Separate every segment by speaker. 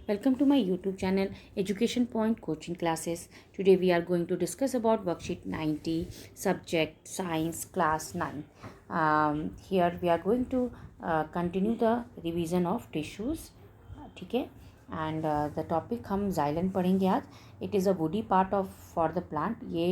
Speaker 1: Welcome to my YouTube channel Education Point Coaching Classes. Today we are going to discuss about worksheet 90 subject science class 9. Here we are going to continue the revision of tissues. ठीक है and the topic हम xylem पढ़ेंगे आज. It is a woody part of for the plant. ये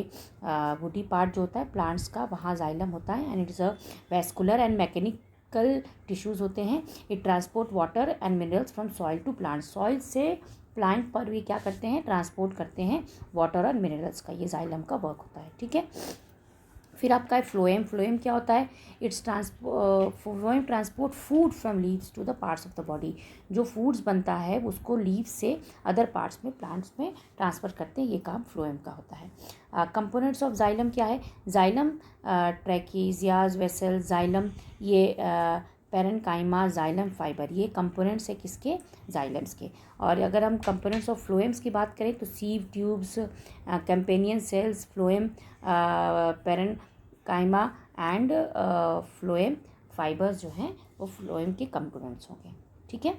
Speaker 1: woody part जो होता है plants का वहाँ जाइलम होता है and it is a vascular and mechanical tissues होते हैं. It transport water and minerals from soil to plant. Soil से प्लांट पर भी क्या करते हैं, ट्रांसपोर्ट करते हैं वाटर और मिनरल्स का. ये जाइलम का वर्क होता है. ठीक है. फिर आपका है फ्लोएम. फ्लोएम क्या होता है? Phloem transport food from leaves to the parts of the body. जो फूड्स बनता है उसको लीव्स से अदर पार्ट्स में प्लांट्स में ट्रांसफ़र करते हैं. ये काम फ्लोएम का होता है. कंपोनेंट्स ऑफ जाइलम क्या है? जाइलम ट्रैकिजियाज वेसल जाइलम, ये पेरेन्काइमा, जाइलम फाइबर, ये कंपोनेंट्स है किसके? जाइलम्स के. और अगर हम कंपोनेंट्स ऑफ फ्लोएम्स की बात करें तो sieve tubes, companion cells, phloem, parenchyma and phloem fibres जो हैं वो फ्लोएम के कंपोनेंट्स होंगे. ठीक है.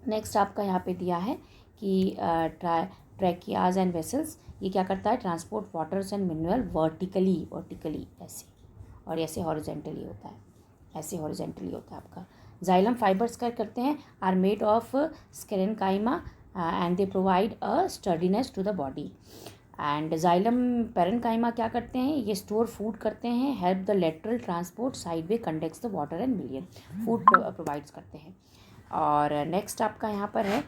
Speaker 1: नेक्स्ट आपका यहाँ पे दिया है कि ट्रैकियाज एंड वेसल्स, ये क्या करता है? Transport waters and mineral vertically ऐसे, और ऐसे हॉरिजेंटली होता है. ऐसे हॉरिजेंटली होता है आपका. जाइलम फाइबर्स क्या करते हैं? Are made of sclerenchyma and they provide a sturdiness to the body. And xylem parenchyma क्या करते हैं? ये स्टोर फूड करते हैं. Help the lateral transport side way conducts the water and million. Food provides करते हैं. और नेक्स्ट आपका यहाँ पर है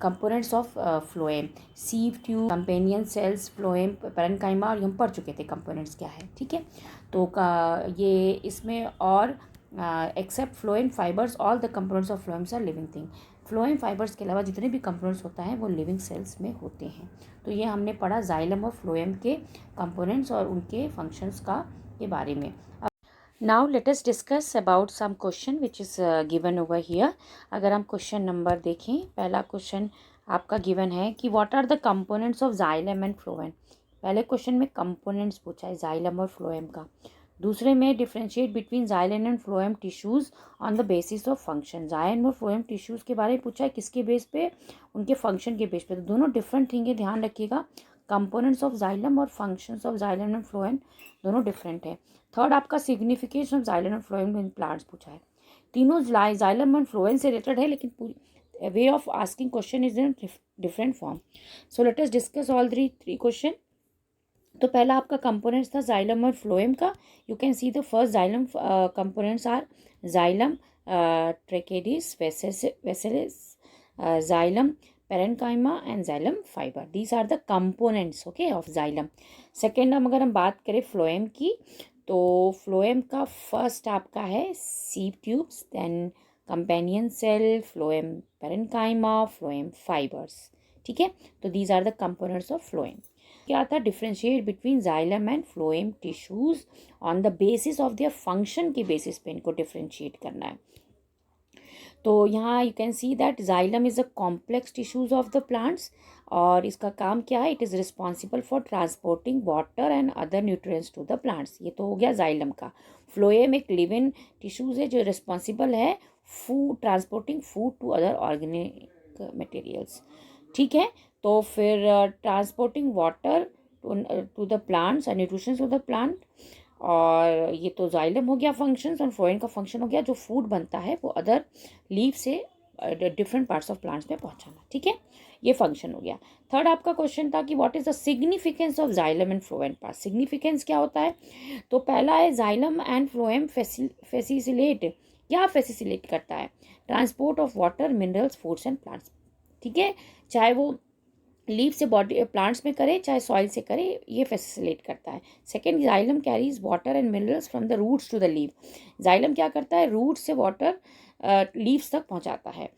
Speaker 1: components of phloem. Sieve tube, companion cells, phloem, parenchyma, और हम पढ़ चुके थे कंपोनेंट्स क्या है. ठीक है. तो ये इसमें और except phloem fibres all the components of phloems are living thing. Phloem fibres के अलावा जितने भी कंपोनेंट्स होता है वो लिविंग सेल्स में होते हैं. तो ये हमने पढ़ा जाइलम और फ्लोएम के कंपोनेंट्स और उनके फंक्शंस का के बारे में. Now let us discuss about some question which is given over here. अगर हम क्वेश्चन नंबर देखें, पहला क्वेश्चन आपका गिवन है कि what are the components of xylem and phloem. पहले क्वेश्चन में कंपोनेंट्स पूछा है जाइलम और फ्लोएम का. दूसरे में differentiate between xylem and phloem tissues on the basis of function. Xylem और फ्लोएम टिश्यूज़ के बारे में पूछा है, किसके बेस पे? उनके फंक्शन के बेस पे. तो दोनों डिफरेंट थिंग है, ध्यान रखिएगा. कंपोनेंट्स ऑफ जाइलम और functions of xylem and phloem दोनों डिफरेंट है. थर्ड आपका signification of xylem and phloem in plants पूछा है. तीनों जाइलम एंड फ्लोएम से रिलेटेड है, लेकिन way of asking question is in different form. So let us discuss all three question. तो पहला आपका कंपोनेंट्स था जाइलम और फ्लोएम का. You can see the first xylem components are xylem tracheids वेसेलिस, xylem parenchyma and xylem fibre. These are the components okay of xylem. Second अगर हम बात करें फ्लोएम की, तो फ्लोएम का फर्स्ट आपका है sieve tubes, then companion cell, phloem parenchyma, phloem fibres. ठीक है. तो these are the components of phloem. क्या था? Differentiate between xylem and phloem tissues on the basis of their function के बेसिस पे इनको डिफ्रेंशिएट करना है. तो यहाँ you can see that xylem is a complex tissues of the plants, और इसका काम क्या है? It is responsible for transporting water and other nutrients to the plants. ये तो हो गया जाइलम का. फ्लोएम एक लिविंग टिश्यूज है जो रिस्पॉन्सिबल है food transporting food to other organic materials. ठीक है. तो फिर transporting water to the plants and nutrition to the plant. और ये तो जाइलम हो गया फंक्शंस, और फ्लोएम का फंक्शन हो गया जो फूड बनता है वो अदर लीव से डिफरेंट पार्ट्स ऑफ प्लांट्स में पहुंचाना. ठीक है. ये फंक्शन हो गया. थर्ड आपका क्वेश्चन था कि what is the significance of xylem and phloem part. Significance क्या होता है? तो पहला है जाइलम एंड फ्लोएम फैसिलिटेट. क्या फैसिलिटेट करता है? Transport of water, minerals, foods and plants. ठीक है. चाहे वो लीफ से बॉडी प्लांट्स में करे चाहे सॉइल से करे, ये फैसिलिटेट करता है. Second, xylem carries water and minerals from the roots to the leaf. Xylem क्या करता है? रूट्स से वाटर लीव्स तक पहुंचाता है.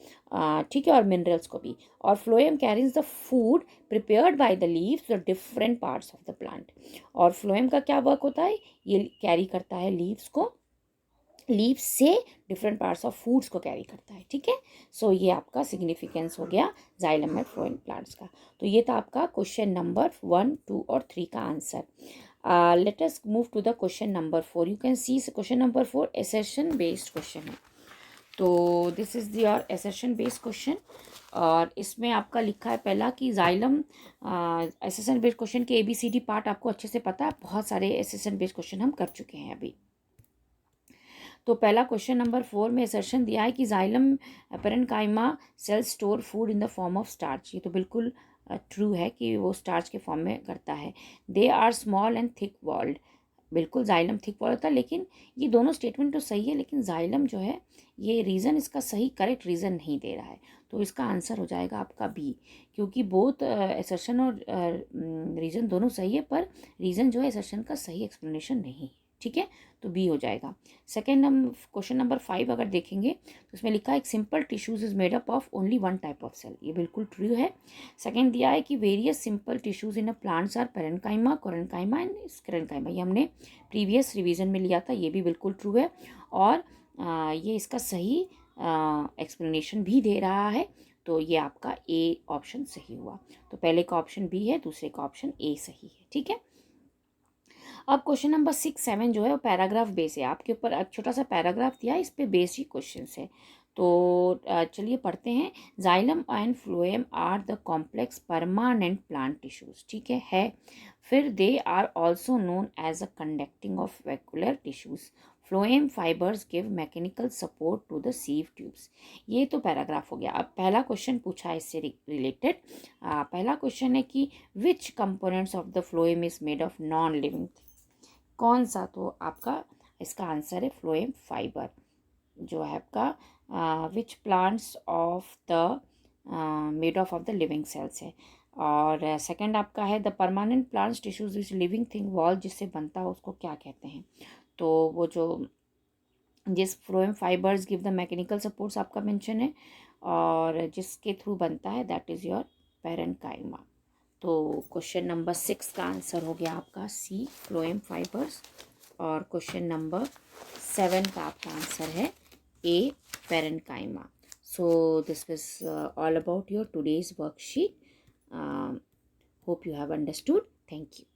Speaker 1: ठीक है. और मिनरल्स को भी. और phloem carries the food prepared by the leaves the different parts of the plant. और फ्लोएम का क्या वर्क होता है? ये कैरी करता है लीव्स को, लीव्स से डिफरेंट पार्ट्स ऑफ फूड्स को कैरी करता है. ठीक है. सो ये आपका सिग्निफिकेंस हो गया जाइलम एंड फ्लोएम प्लांट्स का. तो ये था आपका क्वेश्चन नंबर 1, 2 और 3 का answer. Let us move to the question number 4. You can see question number 4 assertion based question है. तो this is your assertion based question. और इसमें आपका लिखा है पहला कि जाइलम, एसेशन बेस्ड क्वेश्चन के ABCD पार्ट आपको अच्छे से पता है, बहुत सारे एसेशन बेस्ड क्वेश्चन हम कर चुके हैं अभी। तो पहला क्वेश्चन नंबर 4 में असर्शन दिया है कि xylem parenchyma cell store food in the form of starch. ये तो बिल्कुल ट्रू है कि वो स्टार्च के फॉर्म में करता है। They are small and thick walled, बिल्कुल जाइलम थिक वॉल होता है, लेकिन ये दोनों स्टेटमेंट तो सही है, लेकिन जाइलम जो है ये रीज़न इसका सही करेक्ट रीज़न नहीं दे रहा है। तो इसका आंसर हो जाएगा आपका बी, क्योंकि बोथ असर्शन और रीज़न दोनों सही है, पर रीज़न जो है असर्शन का सही एक्सप्लेनेशन नहीं है। ठीक है, तो बी हो जाएगा। सेकेंड क्वेश्चन नंबर 5 अगर देखेंगे तो उसमें लिखा है एक simple tissues is made up of only one type of cell. ये बिल्कुल ट्रू है। सेकेंड दिया है कि various simple tissues in a plants are parenchyma, collenchyma and sclerenchyma. ये हमने प्रीवियस रिवीजन में लिया था, ये भी बिल्कुल ट्रू है। और ये इसका सही एक्सप्लेनेशन भी दे रहा है। तो ये आपका ए ऑप्शन सही हुआ। तो पहले का ऑप्शन बी है, दूसरे का ऑप्शन ए सही है। ठीक है, अब क्वेश्चन नंबर 6-7 जो है वो पैराग्राफ बेस है। आपके ऊपर एक छोटा सा पैराग्राफ दिया है, इस पे बेस्ड ही क्वेश्चन है। तो चलिए पढ़ते हैं। Xylem and phloem are the complex permanent plant tissues. ठीक है। फिर they are also known as a conducting of vascular tissues. Phloem fibres give mechanical support to the sieve tubes. ये तो पैराग्राफ हो गया। अब पहला क्वेश्चन पूछा है इससे रिलेटेड। पहला क्वेश्चन है कि which components of the phloem is made of non living, कौन सा? तो आपका इसका आंसर है फ्लोएम फाइबर, जो है आपका which plants of the made of the living cells है। और सेकंड आपका है the permanent plants tissues which living thing wall, जिससे बनता है उसको क्या कहते हैं? तो वो जो जिस phloem fibres give the mechanical supports आपका मेंशन है, और जिसके थ्रू बनता है दैट इज़ योर पेरेन्काइमा। तो क्वेश्चन नंबर 6 का आंसर हो गया आपका सी, फ्लोएम फाइबर्स। और क्वेश्चन नंबर 7 का आपका आंसर है A, parenchyma. So this was all about your today's worksheet. Hope you have understood. Thank you.